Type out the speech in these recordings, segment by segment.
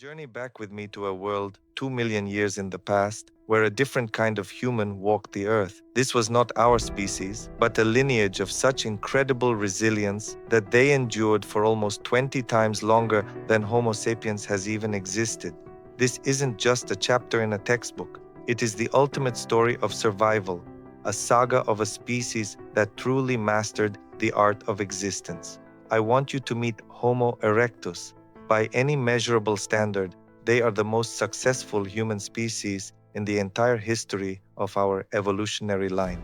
Journey back with me to a world 2 million years in the past, where a different kind of human walked the earth. This was not our species, but a lineage of such incredible resilience that they endured for almost 20 times longer than Homo sapiens has even existed. This isn't just a chapter in a textbook, it is the ultimate story of survival, a saga of a species that truly mastered the art of existence. I want you to meet Homo erectus. By any measurable standard, they are the most successful human species in the entire history of our evolutionary line.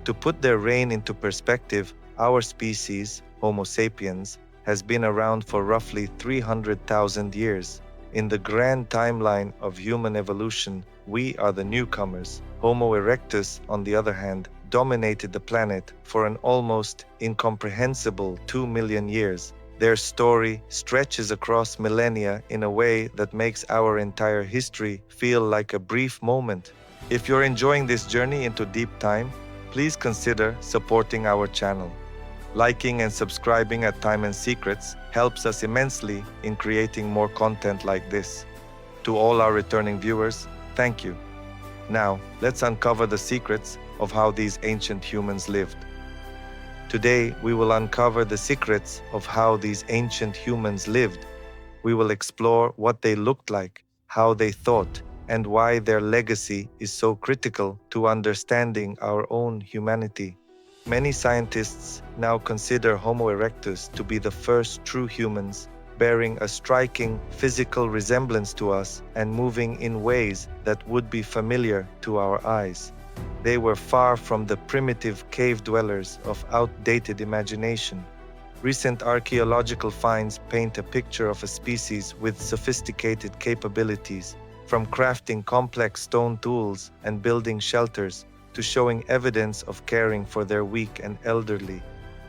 To put their reign into perspective, our species, Homo sapiens, has been around for roughly 300,000 years. In the grand timeline of human evolution, we are the newcomers. Homo erectus, on the other hand, dominated the planet for an almost incomprehensible 2 million years. Their story stretches across millennia in a way that makes our entire history feel like a brief moment. If you're enjoying this journey into deep time, please consider supporting our channel. Liking and subscribing at Time and Secrets helps us immensely in creating more content like this. To all our returning viewers, thank you. Now, let's uncover the secrets of how these ancient humans lived. Today, we will uncover the secrets of how these ancient humans lived. We will explore what they looked like, how they thought, and why their legacy is so critical to understanding our own humanity. Many scientists now consider Homo erectus to be the first true humans, bearing a striking physical resemblance to us and moving in ways that would be familiar to our eyes. They were far from the primitive cave dwellers of outdated imagination. Recent archaeological finds paint a picture of a species with sophisticated capabilities, from crafting complex stone tools and building shelters to showing evidence of caring for their weak and elderly.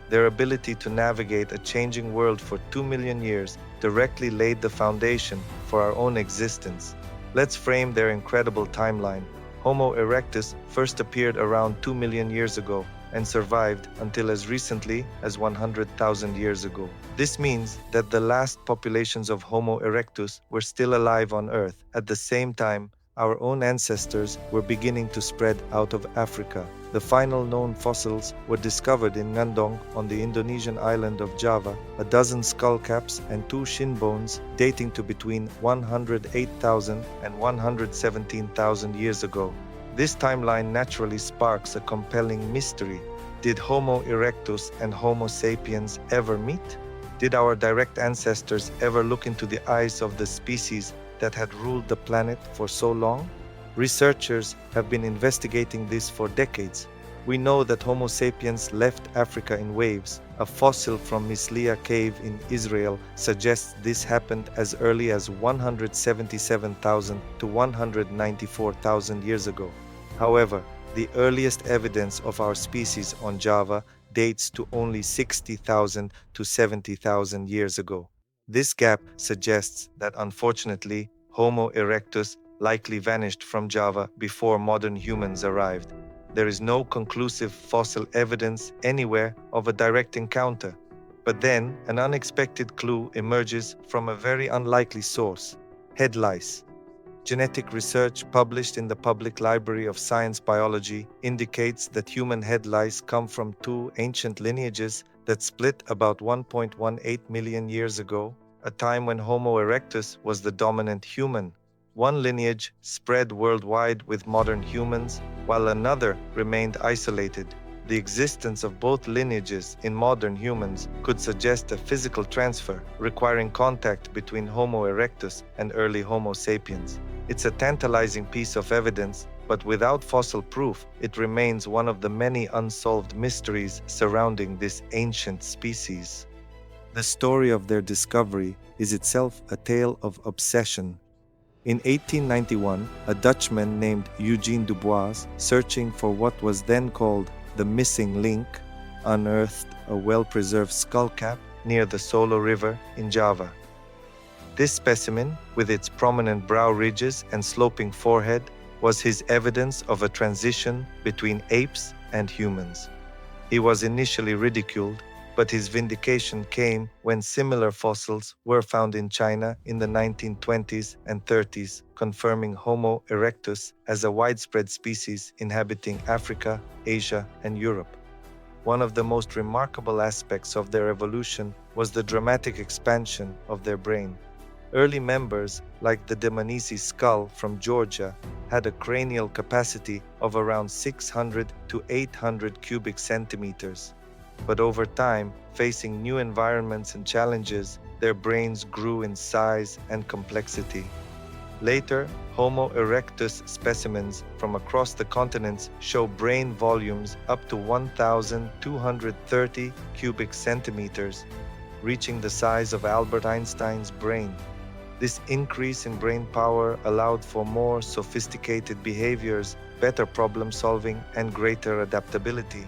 Their ability to navigate a changing world for 2 million years directly laid the foundation for our own existence. Let's frame their incredible timeline. Homo erectus first appeared around 2 million years ago and survived until as recently as 100,000 years ago. This means that the last populations of Homo erectus were still alive on Earth. At the same time, our own ancestors were beginning to spread out of Africa. The final known fossils were discovered in Ngandong on the Indonesian island of Java, a dozen skull caps and 2 shin bones dating to between 108,000 and 117,000 years ago. This timeline naturally sparks a compelling mystery. Did Homo erectus and Homo sapiens ever meet? Did our direct ancestors ever look into the eyes of the species that had ruled the planet for so long? Researchers have been investigating this for decades. We know that Homo sapiens left Africa in waves. A fossil from Mislia cave in Israel suggests this happened as early as 177,000 to 194,000 years ago. However, the earliest evidence of our species on Java dates to only 60,000 to 70,000 years ago. This gap suggests that unfortunately, Homo erectus likely vanished from Java before modern humans arrived. There is no conclusive fossil evidence anywhere of a direct encounter. But then, an unexpected clue emerges from a very unlikely source: head lice. Genetic research published in the Public Library of Science Biology indicates that human head lice come from 2 ancient lineages that split about 1.18 million years ago, a time when Homo erectus was the dominant human. One lineage spread worldwide with modern humans, while another remained isolated. The existence of both lineages in modern humans could suggest a physical transfer, requiring contact between Homo erectus and early Homo sapiens. It's a tantalizing piece of evidence, but without fossil proof, it remains one of the many unsolved mysteries surrounding this ancient species. The story of their discovery is itself a tale of obsession. In 1891, a Dutchman named Eugene Dubois, searching for what was then called the missing link, unearthed a well-preserved skullcap near the Solo River in Java. This specimen, with its prominent brow ridges and sloping forehead, was his evidence of a transition between apes and humans. He was initially ridiculed, but his vindication came when similar fossils were found in China in the 1920s and 30s, confirming Homo erectus as a widespread species inhabiting Africa, Asia, and Europe. One of the most remarkable aspects of their evolution was the dramatic expansion of their brain. Early members, like the Dmanisi skull from Georgia, had a cranial capacity of around 600 to 800 cubic centimeters. But over time, facing new environments and challenges, their brains grew in size and complexity. Later, Homo erectus specimens from across the continents show brain volumes up to 1,230 cubic centimeters, reaching the size of Albert Einstein's brain. This increase in brain power allowed for more sophisticated behaviors, better problem solving, and greater adaptability.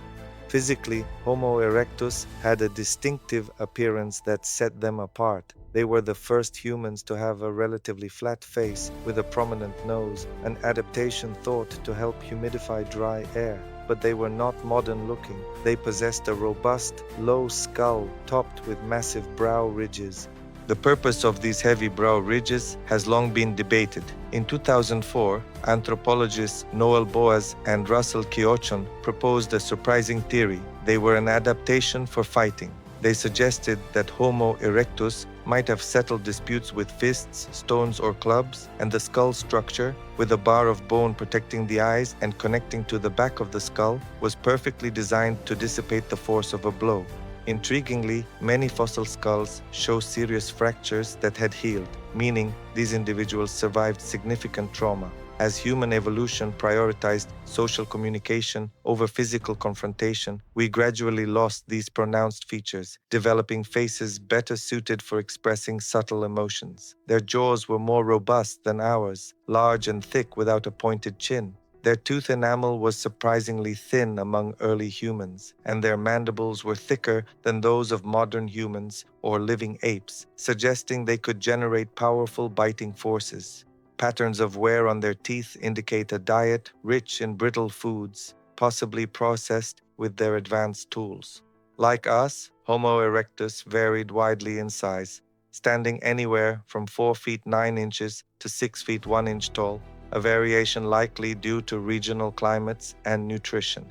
Physically, Homo erectus had a distinctive appearance that set them apart. They were the first humans to have a relatively flat face with a prominent nose, an adaptation thought to help humidify dry air. But they were not modern looking. They possessed a robust, low skull topped with massive brow ridges. The purpose of these heavy brow ridges has long been debated. In 2004, anthropologists Noel Boas and Russell Kiochon proposed a surprising theory. They were an adaptation for fighting. They suggested that Homo erectus might have settled disputes with fists, stones, or clubs, and the skull structure, with a bar of bone protecting the eyes and connecting to the back of the skull, was perfectly designed to dissipate the force of a blow. Intriguingly, many fossil skulls show serious fractures that had healed, meaning these individuals survived significant trauma. As human evolution prioritized social communication over physical confrontation, we gradually lost these pronounced features, developing faces better suited for expressing subtle emotions. Their jaws were more robust than ours, large and thick without a pointed chin. Their tooth enamel was surprisingly thin among early humans, and their mandibles were thicker than those of modern humans or living apes, suggesting they could generate powerful biting forces. Patterns of wear on their teeth indicate a diet rich in brittle foods, possibly processed with their advanced tools. Like us, Homo erectus varied widely in size, standing anywhere from 4 feet 9 inches to 6 feet 1 inch tall, a variation likely due to regional climates and nutrition.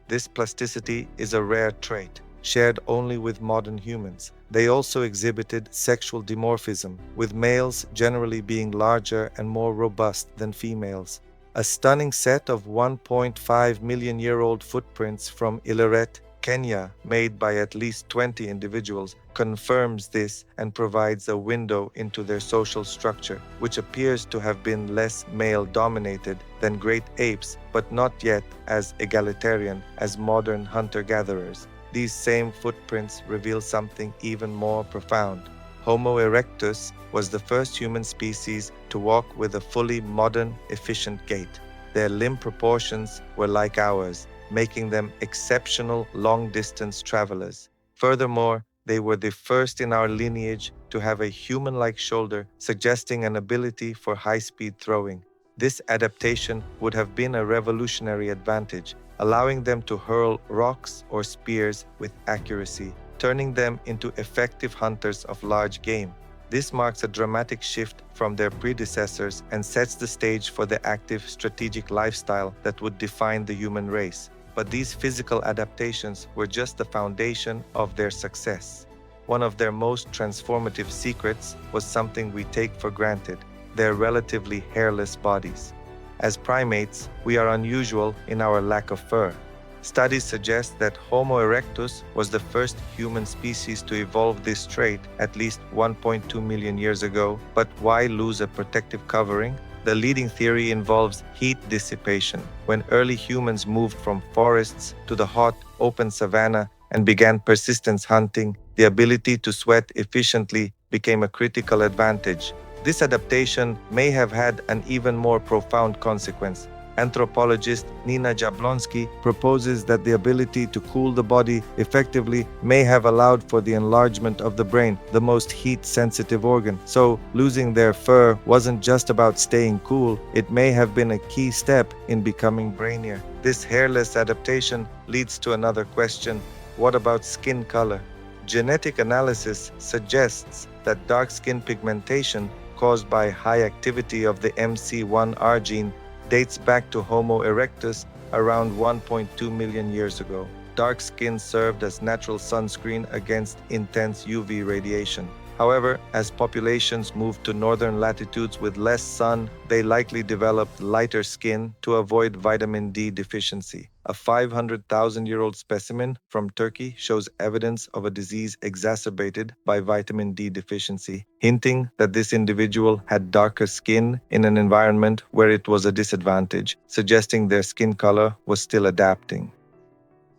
This plasticity is a rare trait, shared only with modern humans. They also exhibited sexual dimorphism, with males generally being larger and more robust than females. A stunning set of 1.5 million-year-old footprints from Ileret, Kenya, made by at least 20 individuals, confirms this and provides a window into their social structure, which appears to have been less male-dominated than great apes, but not yet as egalitarian as modern hunter-gatherers. These same footprints reveal something even more profound. Homo erectus was the first human species to walk with a fully modern, efficient gait. Their limb proportions were like ours, making them exceptional long-distance travelers. Furthermore, they were the first in our lineage to have a human-like shoulder, suggesting an ability for high-speed throwing. This adaptation would have been a revolutionary advantage, allowing them to hurl rocks or spears with accuracy, turning them into effective hunters of large game. This marks a dramatic shift from their predecessors and sets the stage for the active, strategic lifestyle that would define the human race. But these physical adaptations were just the foundation of their success. One of their most transformative secrets was something we take for granted: their relatively hairless bodies. As primates, we are unusual in our lack of fur. Studies suggest that Homo erectus was the first human species to evolve this trait at least 1.2 million years ago. But why lose a protective covering? The leading theory involves heat dissipation. When early humans moved from forests to the hot, open savanna and began persistence hunting, the ability to sweat efficiently became a critical advantage. This adaptation may have had an even more profound consequence. Anthropologist Nina Jablonski proposes that the ability to cool the body effectively may have allowed for the enlargement of the brain, the most heat-sensitive organ. So, losing their fur wasn't just about staying cool, it may have been a key step in becoming brainier. This hairless adaptation leads to another question: what about skin color? Genetic analysis suggests that dark skin pigmentation caused by high activity of the MC1R gene dates back to Homo erectus around 1.2 million years ago. Dark skin served as natural sunscreen against intense UV radiation. However, as populations moved to northern latitudes with less sun, they likely developed lighter skin to avoid vitamin D deficiency. A 500,000-year-old specimen from Turkey shows evidence of a disease exacerbated by vitamin D deficiency, hinting that this individual had darker skin in an environment where it was a disadvantage, suggesting their skin color was still adapting.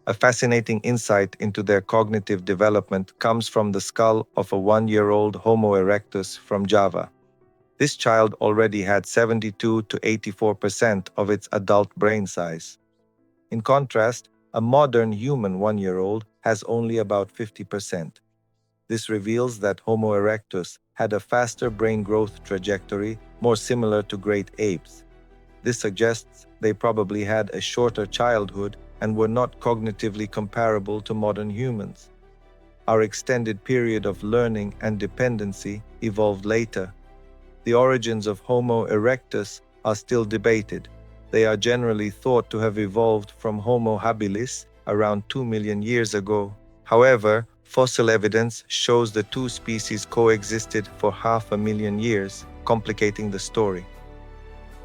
A fascinating insight into their cognitive development comes from the skull of a 1-year-old Homo erectus from Java. This child already had 72 to 84% of its adult brain size. In contrast, a modern human 1-year-old has only about 50%. This reveals that Homo erectus had a faster brain growth trajectory, more similar to great apes. This suggests they probably had a shorter childhood and were not cognitively comparable to modern humans. Our extended period of learning and dependency evolved later. The origins of Homo erectus are still debated. They are generally thought to have evolved from Homo habilis around 2 million years ago. However, fossil evidence shows the two species coexisted for 500,000 years, complicating the story.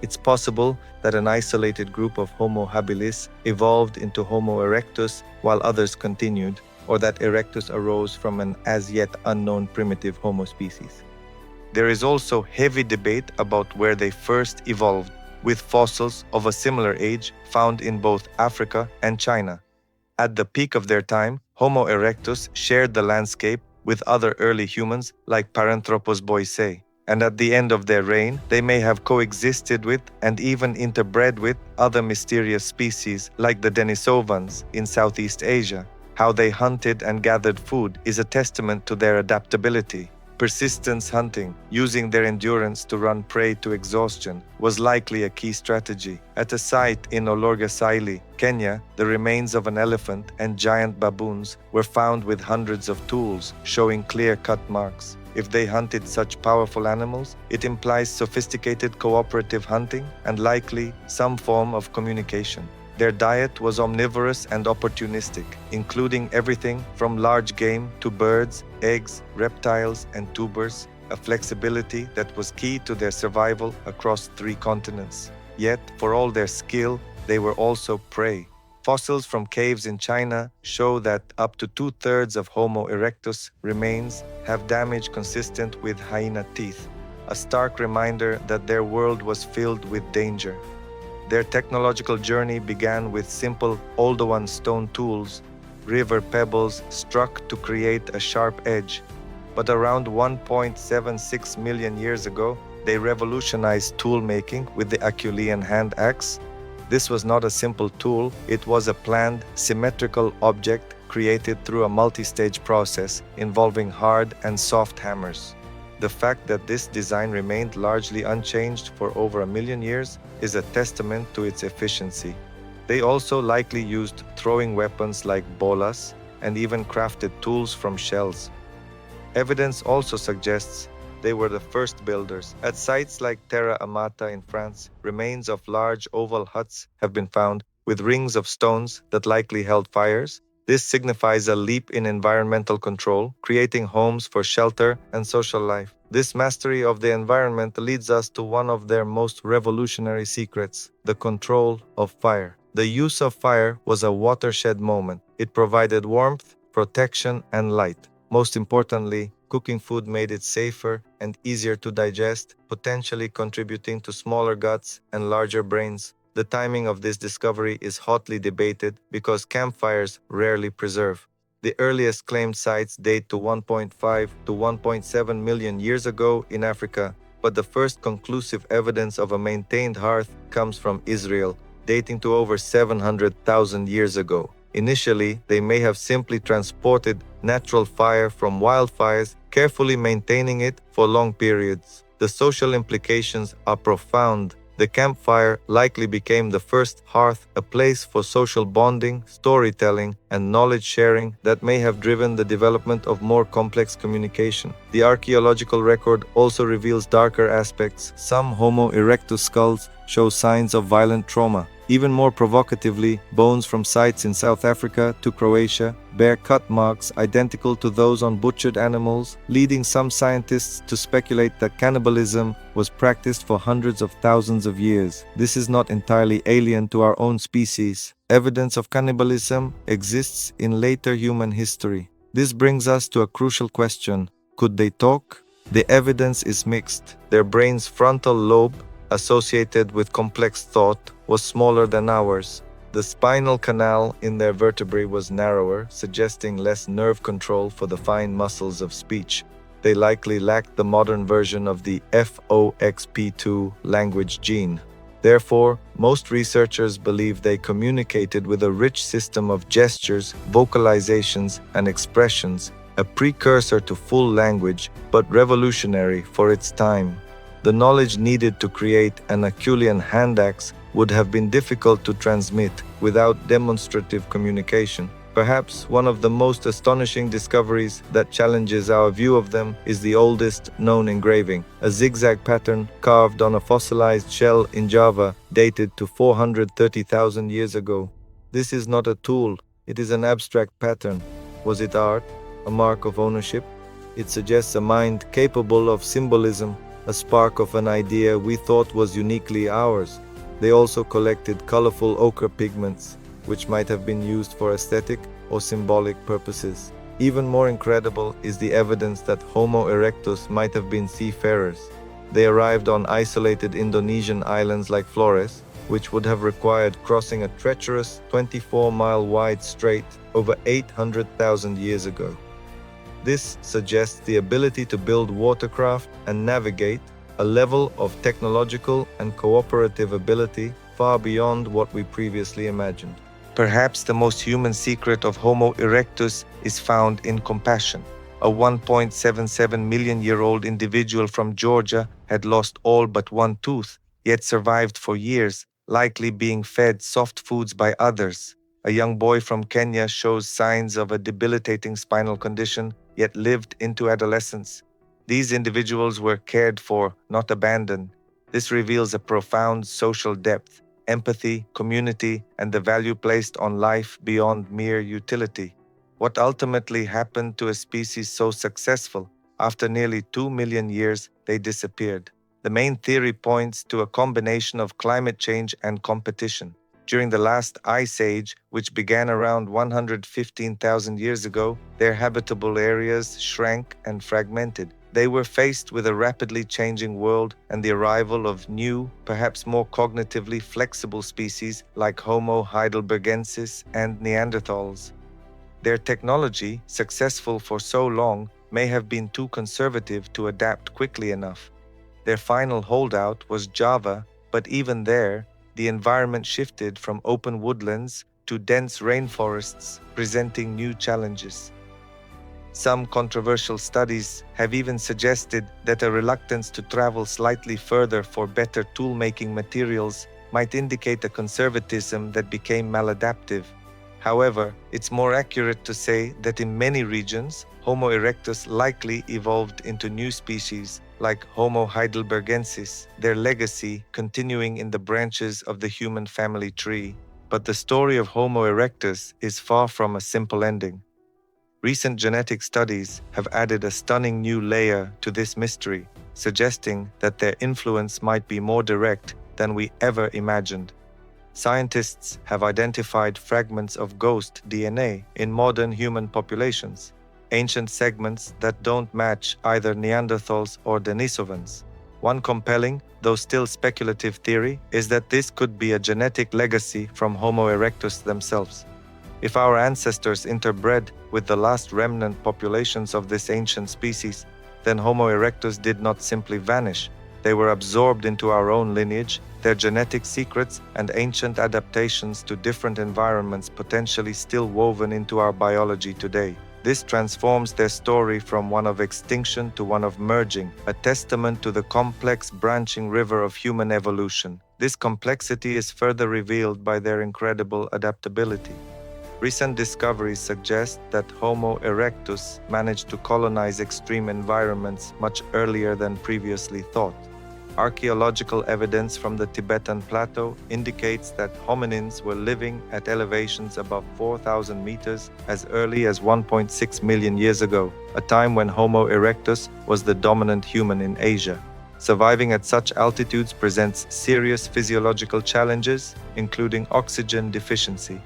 It's possible that an isolated group of Homo habilis evolved into Homo erectus while others continued, or that erectus arose from an as yet unknown primitive Homo species. There is also heavy debate about where they first evolved, with fossils of a similar age found in both Africa and China. At the peak of their time, Homo erectus shared the landscape with other early humans like Paranthropus boisei, and at the end of their reign, they may have coexisted with and even interbred with other mysterious species like the Denisovans in Southeast Asia. How they hunted and gathered food is a testament to their adaptability. Persistence hunting, using their endurance to run prey to exhaustion, was likely a key strategy. At a site in Olorgesailie, Kenya, the remains of an elephant and giant baboons were found with hundreds of tools, showing clear-cut marks. If they hunted such powerful animals, it implies sophisticated cooperative hunting and likely some form of communication. Their diet was omnivorous and opportunistic, including everything from large game to birds, eggs, reptiles, and tubers, a flexibility that was key to their survival across 3 continents. Yet, for all their skill, they were also prey. Fossils from caves in China show that up to 2/3 of Homo erectus remains have damage consistent with hyena teeth, a stark reminder that their world was filled with danger. Their technological journey began with simple Oldowan stone tools, river pebbles struck to create a sharp edge. But around 1.76 million years ago, they revolutionized tool-making with the Acheulean hand axe. This was not a simple tool, it was a planned, symmetrical object created through a multi-stage process involving hard and soft hammers. The fact that this design remained largely unchanged for over 1 million years is a testament to its efficiency. They also likely used throwing weapons like bolas and even crafted tools from shells. Evidence also suggests they were the first builders. At sites like Terra Amata in France, remains of large oval huts have been found with rings of stones that likely held fires. This signifies a leap in environmental control, creating homes for shelter and social life. This mastery of the environment leads us to one of their most revolutionary secrets, the control of fire. The use of fire was a watershed moment. It provided warmth, protection, and light. Most importantly, cooking food made it safer and easier to digest, potentially contributing to smaller guts and larger brains. The timing of this discovery is hotly debated because campfires rarely preserve. The earliest claimed sites date to 1.5 to 1.7 million years ago in Africa, but the first conclusive evidence of a maintained hearth comes from Israel, dating to over 700,000 years ago. Initially, they may have simply transported natural fire from wildfires, carefully maintaining it for long periods. The social implications are profound. The campfire likely became the first hearth, a place for social bonding, storytelling, and knowledge sharing that may have driven the development of more complex communication. The archaeological record also reveals darker aspects. Some Homo erectus skulls show signs of violent trauma. Even more provocatively, bones from sites in South Africa to Croatia bear cut marks identical to those on butchered animals, leading some scientists to speculate that cannibalism was practiced for hundreds of thousands of years. This is not entirely alien to our own species. Evidence of cannibalism exists in later human history. This brings us to a crucial question. Could they talk? The evidence is mixed. Their brain's frontal lobe, associated with complex thought, was smaller than ours. The spinal canal in their vertebrae was narrower, suggesting less nerve control for the fine muscles of speech. They likely lacked the modern version of the FOXP2 language gene. Therefore, most researchers believe they communicated with a rich system of gestures, vocalizations, and expressions, a precursor to full language, but revolutionary for its time. The knowledge needed to create an Acheulean hand axe would have been difficult to transmit without demonstrative communication. Perhaps one of the most astonishing discoveries that challenges our view of them is the oldest known engraving, a zigzag pattern carved on a fossilized shell in Java dated to 430,000 years ago. This is not a tool, it is an abstract pattern. Was it art? A mark of ownership? It suggests a mind capable of symbolism, a spark of an idea we thought was uniquely ours. They also collected colorful ochre pigments, which might have been used for aesthetic or symbolic purposes. Even more incredible is the evidence that Homo erectus might have been seafarers. They arrived on isolated Indonesian islands like Flores, which would have required crossing a treacherous 24-mile-wide strait over 800,000 years ago. This suggests the ability to build watercraft and navigate, a level of technological and cooperative ability far beyond what we previously imagined. Perhaps the most human secret of Homo erectus is found in compassion. A 1.77 million-year-old individual from Georgia had lost all but one tooth, yet survived for years, likely being fed soft foods by others. A young boy from Kenya shows signs of a debilitating spinal condition, yet lived into adolescence. These individuals were cared for, not abandoned. This reveals a profound social depth, empathy, community, and the value placed on life beyond mere utility. What ultimately happened to a species so successful? After nearly 2 million years, they disappeared. The main theory points to a combination of climate change and competition. During the last ice age, which began around 115,000 years ago, their habitable areas shrank and fragmented. They were faced with a rapidly changing world and the arrival of new, perhaps more cognitively flexible species like Homo heidelbergensis and Neanderthals. Their technology, successful for so long, may have been too conservative to adapt quickly enough. Their final holdout was Java, but even there, the environment shifted from open woodlands to dense rainforests, presenting new challenges. Some controversial studies have even suggested that a reluctance to travel slightly further for better tool-making materials might indicate a conservatism that became maladaptive. However, it's more accurate to say that in many regions, Homo erectus likely evolved into new species like Homo heidelbergensis, their legacy continuing in the branches of the human family tree. But the story of Homo erectus is far from a simple ending. Recent genetic studies have added a stunning new layer to this mystery, suggesting that their influence might be more direct than we ever imagined. Scientists have identified fragments of ghost DNA in modern human populations, ancient segments that don't match either Neanderthals or Denisovans. One compelling, though still speculative theory is that this could be a genetic legacy from Homo erectus themselves. If our ancestors interbred with the last remnant populations of this ancient species, then Homo erectus did not simply vanish. They were absorbed into our own lineage, their genetic secrets and ancient adaptations to different environments potentially still woven into our biology today. This transforms their story from one of extinction to one of merging, a testament to the complex branching river of human evolution. This complexity is further revealed by their incredible adaptability. Recent discoveries suggest that Homo erectus managed to colonize extreme environments much earlier than previously thought. Archaeological evidence from the Tibetan Plateau indicates that hominins were living at elevations above 4,000 meters as early as 1.6 million years ago, a time when Homo erectus was the dominant human in Asia. Surviving at such altitudes presents serious physiological challenges, including oxygen deficiency.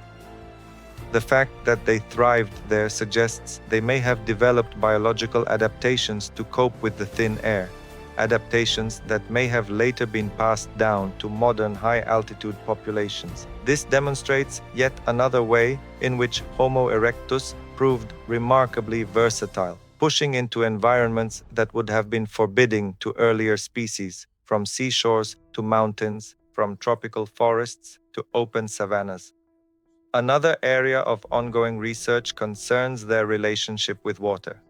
The fact that they thrived there suggests they may have developed biological adaptations to cope with the thin air, adaptations that may have later been passed down to modern high-altitude populations. This demonstrates yet another way in which Homo erectus proved remarkably versatile, pushing into environments that would have been forbidding to earlier species, from seashores to mountains, from tropical forests to open savannas. Another area of ongoing research concerns their relationship with water.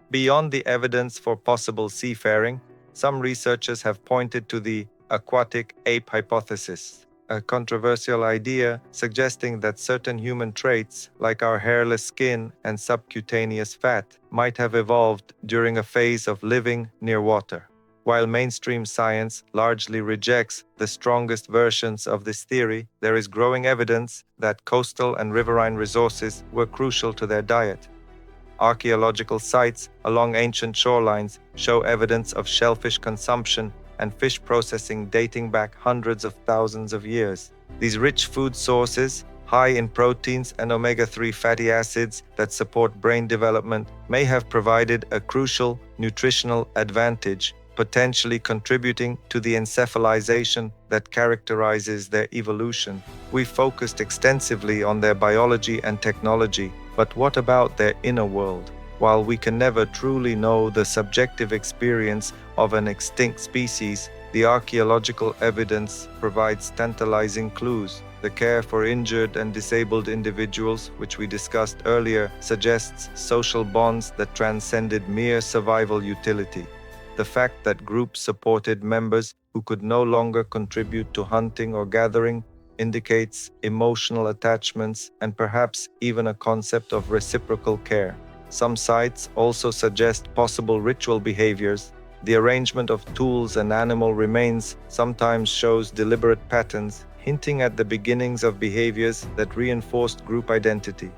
Beyond the evidence for possible seafaring, some researchers have pointed to the aquatic ape hypothesis, a controversial idea suggesting that certain human traits, like our hairless skin and subcutaneous fat, might have evolved during a phase of living near water. While mainstream science largely rejects the strongest versions of this theory, there is growing evidence that coastal and riverine resources were crucial to their diet. Archaeological sites along ancient shorelines show evidence of shellfish consumption and fish processing dating back hundreds of thousands of years. These rich food sources, high in proteins and omega-3 fatty acids that support brain development, may have provided a crucial nutritional advantage, potentially contributing to the encephalization that characterizes their evolution. We focused extensively on their biology and technology, but what about their inner world? While we can never truly know the subjective experience of an extinct species, the archaeological evidence provides tantalizing clues. The care for injured and disabled individuals, which we discussed earlier, suggests social bonds that transcended mere survival utility. The fact that groups supported members who could no longer contribute to hunting or gathering indicates emotional attachments and perhaps even a concept of reciprocal care. Some sites also suggest possible ritual behaviors. The arrangement of tools and animal remains sometimes shows deliberate patterns, hinting at the beginnings of behaviors that reinforced group identity.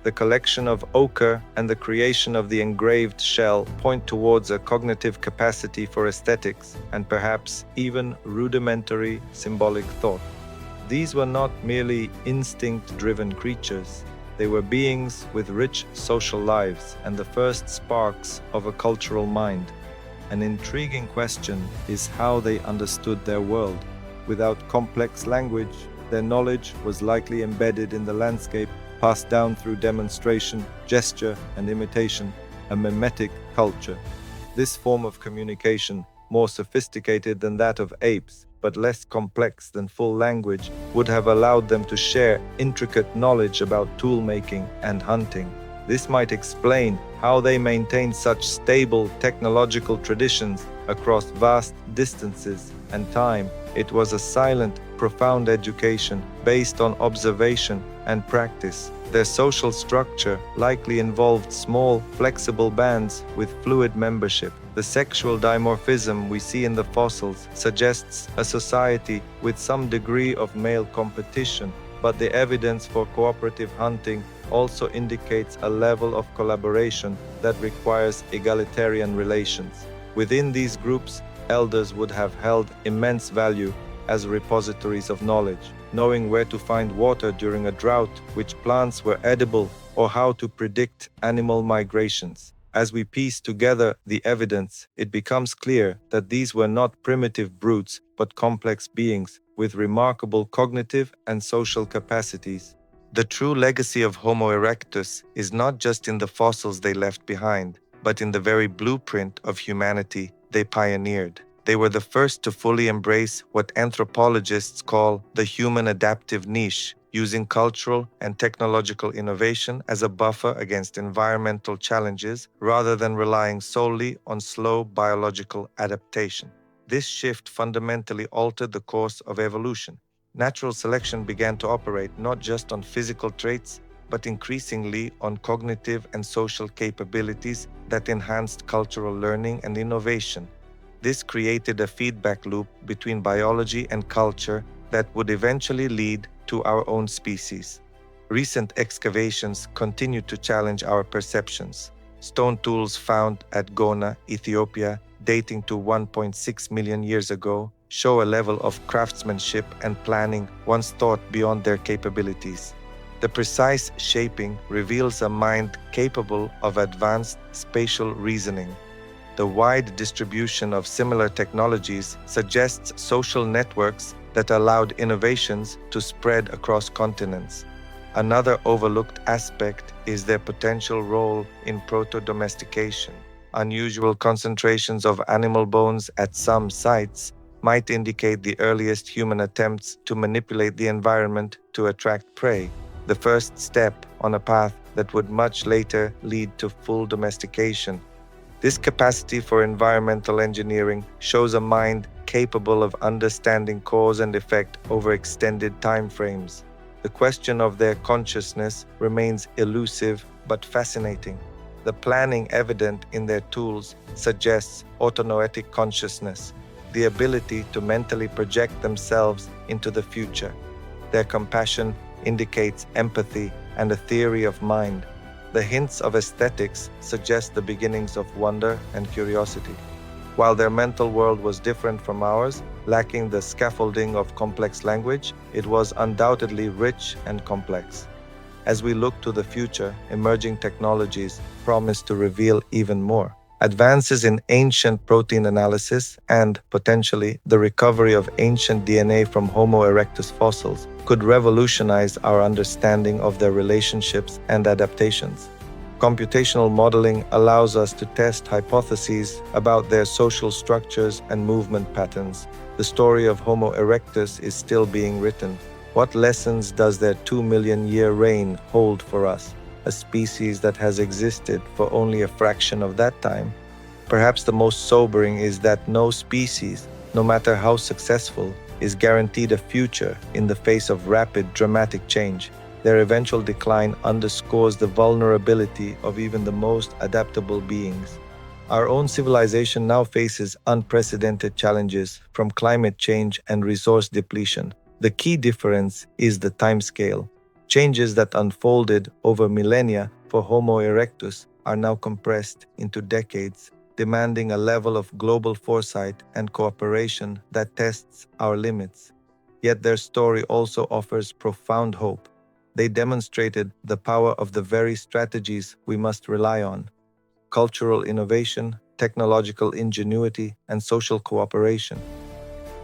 The collection of ochre and the creation of the engraved shell point towards a cognitive capacity for aesthetics and perhaps even rudimentary symbolic thought. These were not merely instinct-driven creatures. They were beings with rich social lives and the first sparks of a cultural mind. An intriguing question is how they understood their world. Without complex language, their knowledge was likely embedded in the landscape, passed down through demonstration, gesture, and imitation, a mimetic culture. This form of communication, more sophisticated than that of apes, but less complex than full language, would have allowed them to share intricate knowledge about tool-making and hunting. This might explain how they maintained such stable technological traditions across vast distances and time. It was a silent, profound education based on observation and practice. Their social structure likely involved small, flexible bands with fluid membership. The sexual dimorphism we see in the fossils suggests a society with some degree of male competition, but the evidence for cooperative hunting also indicates a level of collaboration that requires egalitarian relations. Within these groups, elders would have held immense value as repositories of knowledge, knowing where to find water during a drought, which plants were edible, or how to predict animal migrations. As we piece together the evidence, it becomes clear that these were not primitive brutes, but complex beings with remarkable cognitive and social capacities. The true legacy of Homo erectus is not just in the fossils they left behind, but in the very blueprint of humanity they pioneered. They were the first to fully embrace what anthropologists call the human adaptive niche, using cultural and technological innovation as a buffer against environmental challenges rather than relying solely on slow biological adaptation. This shift fundamentally altered the course of evolution. Natural selection began to operate not just on physical traits, but increasingly on cognitive and social capabilities that enhanced cultural learning and innovation. This created a feedback loop between biology and culture that would eventually lead to our own species. Recent excavations continue to challenge our perceptions. Stone tools found at Gona, Ethiopia, dating to 1.6 million years ago, show a level of craftsmanship and planning once thought beyond their capabilities. The precise shaping reveals a mind capable of advanced spatial reasoning. The wide distribution of similar technologies suggests social networks that allowed innovations to spread across continents. Another overlooked aspect is their potential role in proto-domestication. Unusual concentrations of animal bones at some sites might indicate the earliest human attempts to manipulate the environment to attract prey, the first step on a path that would much later lead to full domestication. This capacity for environmental engineering shows a mind capable of understanding cause and effect over extended time frames. The question of their consciousness remains elusive but fascinating. The planning evident in their tools suggests autonoetic consciousness, the ability to mentally project themselves into the future. Their compassion indicates empathy and a theory of mind. The hints of aesthetics suggest the beginnings of wonder and curiosity. While their mental world was different from ours, lacking the scaffolding of complex language, it was undoubtedly rich and complex. As we look to the future, emerging technologies promise to reveal even more. Advances in ancient protein analysis and, potentially, the recovery of ancient DNA from Homo erectus fossils could revolutionize our understanding of their relationships and adaptations. Computational modeling allows us to test hypotheses about their social structures and movement patterns. The story of Homo erectus is still being written. What lessons does their 2 million-year reign hold for us, a species that has existed for only a fraction of that time? Perhaps the most sobering is that no species, no matter how successful, is guaranteed a future in the face of rapid, dramatic change. Their eventual decline underscores the vulnerability of even the most adaptable beings. Our own civilization now faces unprecedented challenges from climate change and resource depletion. The key difference is the timescale. Changes that unfolded over millennia for Homo erectus are now compressed into decades, demanding a level of global foresight and cooperation that tests our limits. Yet their story also offers profound hope. They demonstrated the power of the very strategies we must rely on: cultural innovation, technological ingenuity, and social cooperation.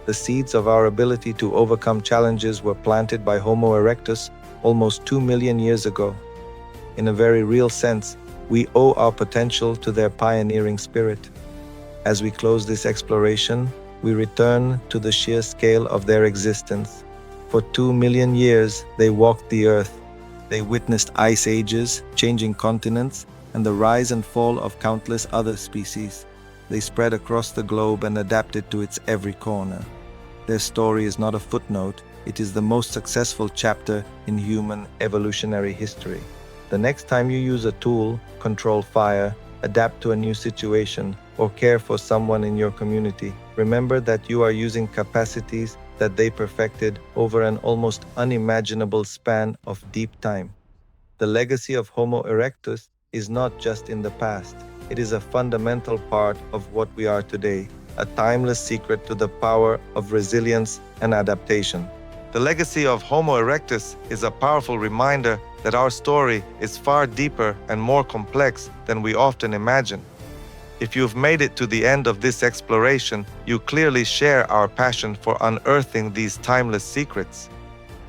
The seeds of our ability to overcome challenges were planted by Homo erectus almost 2 million years ago. In a very real sense, we owe our potential to their pioneering spirit. As we close this exploration, we return to the sheer scale of their existence. For 2 million years, they walked the earth. They witnessed ice ages, changing continents, and the rise and fall of countless other species. They spread across the globe and adapted to its every corner. Their story is not a footnote, it is the most successful chapter in human evolutionary history. The next time you use a tool, control fire, adapt to a new situation, or care for someone in your community, remember that you are using capacities that they perfected over an almost unimaginable span of deep time. The legacy of Homo erectus is not just in the past, it is a fundamental part of what we are today, a timeless secret to the power of resilience and adaptation. The legacy of Homo erectus is a powerful reminder that our story is far deeper and more complex than we often imagine. If you've made it to the end of this exploration, you clearly share our passion for unearthing these timeless secrets.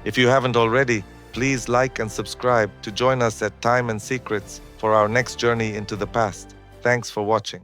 If you haven't already, please like and subscribe to join us at Time and Secrets for our next journey into the past. Thanks for watching.